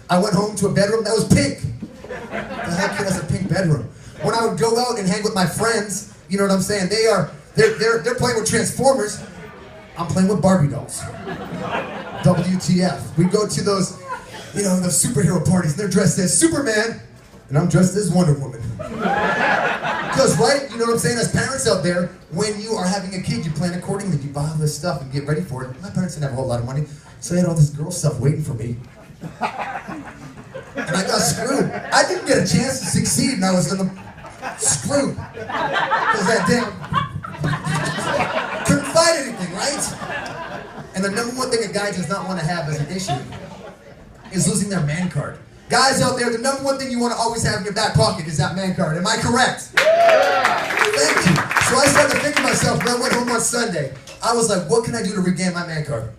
I went home to a bedroom that was pink. The heck kid has a pink bedroom? When I would go out and hang with my friends, you know what I'm saying? They're playing with Transformers. I'm playing with Barbie dolls. WTF. We go to those, you know, those superhero parties, and they're dressed as Superman, and I'm dressed as Wonder Woman. Because, right, you know what I'm saying? As parents out there, when you are having a kid, you plan accordingly. You buy all this stuff and get ready for it. My parents didn't have a whole lot of money, so they had all this girl stuff waiting for me. And I got screwed. I didn't get a chance to succeed, and I was screwed. Because that damn couldn't find anything, right? And the number one thing a guy does not want to have as an issue is losing their man card. Guys out there, the number one thing you want to always have in your back pocket is that man card. Am I correct? Yeah. Thank you. So I started to think to myself when I went home on Sunday, I was like, what can I do to regain my man card?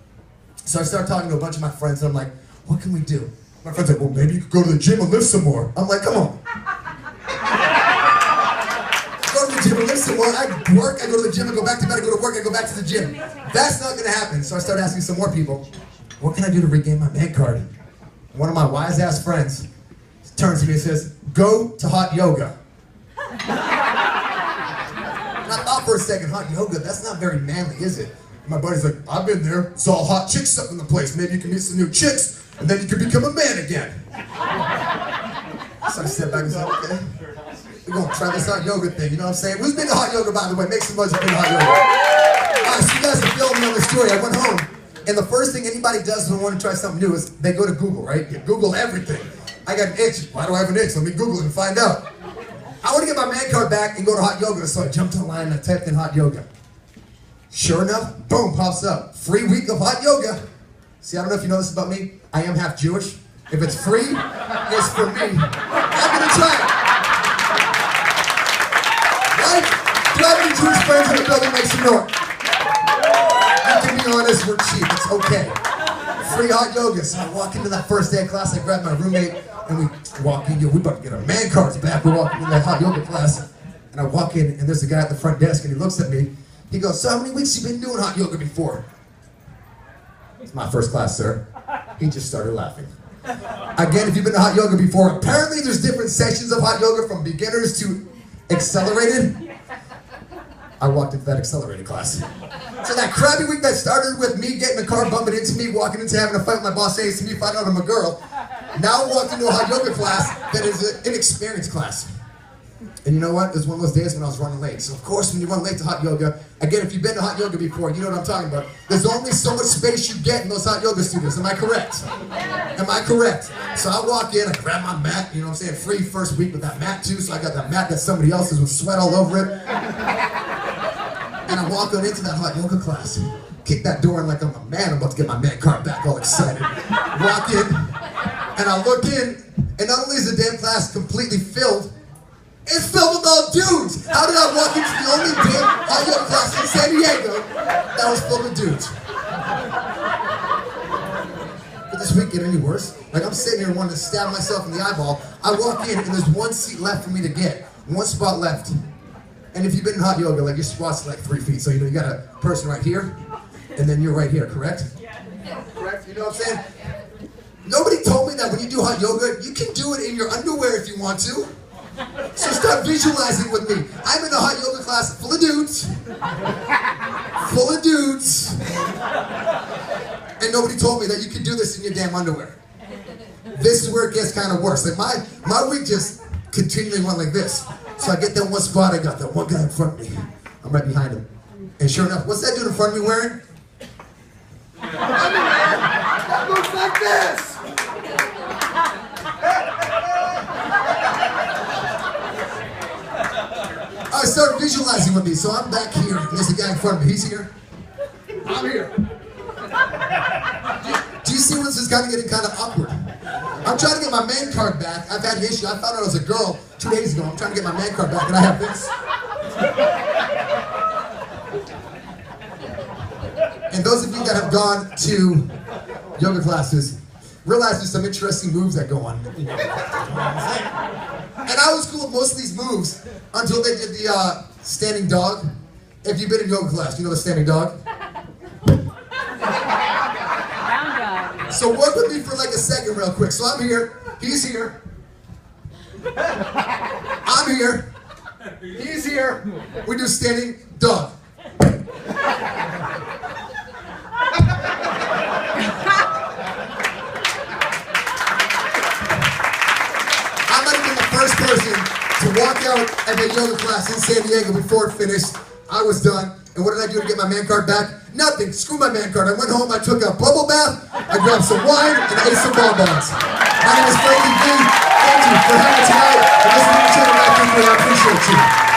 So I started talking to a bunch of my friends, and I'm like, what can we do? My friend's like, well, maybe you could go to the gym and lift some more. I'm like, come on. Go to the gym and lift some more. I work, I go to the gym, I go back to bed, I go to work, I go back to the gym. That's not going to happen. So I started asking some more people, what can I do to regain my man card? One of my wise-ass friends turns to me and says, go to hot yoga. And I thought for a second, hot yoga, that's not very manly, is it? And my buddy's like, I've been there. It's all hot chicks up in the place. Maybe you can meet some new chicks, and then you can become a man again. So I stepped back and said, okay, we're going to try this hot yoga thing, you know what I'm saying? Who's been to hot yoga, by the way? Make some noise if you've been to hot yoga. All right, so you guys are feeling me on the story. I went home. And the first thing anybody does when they want to try something new is they go to Google, right? You Google everything. I got an itch. Why do I have an itch? Let me Google it and find out. I want to get my man card back and go to hot yoga, so I jumped online and I typed in hot yoga. Sure enough, boom, pops up. Free week of hot yoga. See, I don't know if you know this about me. I am half Jewish. If it's free, it's for me. I'm going to try it. Right? Do I have any Jewish friends in the building? Make some noise. To be honest, we're cheap, it's okay. Free hot yoga. So I walk into that first day of class, I grab my roommate, and we walk in, we about to get our man cards back. We're walking in that hot yoga class, and I walk in, and there's a guy at the front desk, and he looks at me. He goes, so how many weeks you been doing hot yoga before? It's my first class, sir. He just started laughing. Again, if you've been to hot yoga before, apparently there's different sessions of hot yoga from beginners to accelerated. I walked into that accelerated class. So that crappy week that started with me getting the car bumping into me, walking into having a fight with my boss, saying to me, find out I'm a girl, now walked into a hot yoga class that is an inexperienced class. And you know what? It was one of those days when I was running late. So of course, when you run late to hot yoga, again, if you've been to hot yoga before, you know what I'm talking about. There's only so much space you get in those hot yoga studios. Am I correct? Am I correct? So I walk in, I grab my mat, you know what I'm saying? Free first week with that mat too, so I got that mat that somebody else's with sweat all over it. And I walk on into that hot yoga class, kick that door in like I'm a man, I'm about to get my man card back, all excited. Walk in, and I look in, and not only is the damn class completely filled, it's filled with all dudes! How did I walk into the only damn hot yoga class in San Diego that was filled with dudes? Could this week get any worse? Like I'm sitting here wanting to stab myself in the eyeball. I walk in, and there's one seat left for me to get. One spot left. And if you've been in hot yoga, like your squat's like 3 feet, so you know you got a person right here, and then you're right here, correct? Yeah. Correct? You know what I'm saying? Nobody told me that when you do hot yoga, you can do it in your underwear if you want to. So start visualizing with me. I'm in a hot yoga class full of dudes. Full of dudes. And nobody told me that you can do this in your damn underwear. This is where it gets kind of worse. Like my week just continually went like this. So I get that one spot, I got that one guy in front of me. I'm right behind him. And sure enough, what's that dude in front of me wearing? That looks like this! I started visualizing with me, so I'm back here, and there's a guy in front of me. He's here. I'm here. Do you see when this is kind of getting kind of awkward? I'm trying to get my man card back. I've had an issue. I found out I was a girl 2 days ago. I'm trying to get my man card back, and I have this. And those of you that have gone to yoga classes realize there's some interesting moves that go on. And I was cool with most of these moves until they did the standing dog. If you've been in yoga class, you know the standing dog? So work with me me for like a second real quick. So I'm here, he's here. I'm here, he's here. We do standing dog. I might have been the first person to walk out at the yoga class in San Diego before it finished. I was done. And what did I do to get my man card back? Nothing. Screw my man card. I went home, I took a bubble bath, I grabbed some wine, and I ate some bonbons. My name is Frankie V. Thank you for having me tonight. And listening to each other. I appreciate you.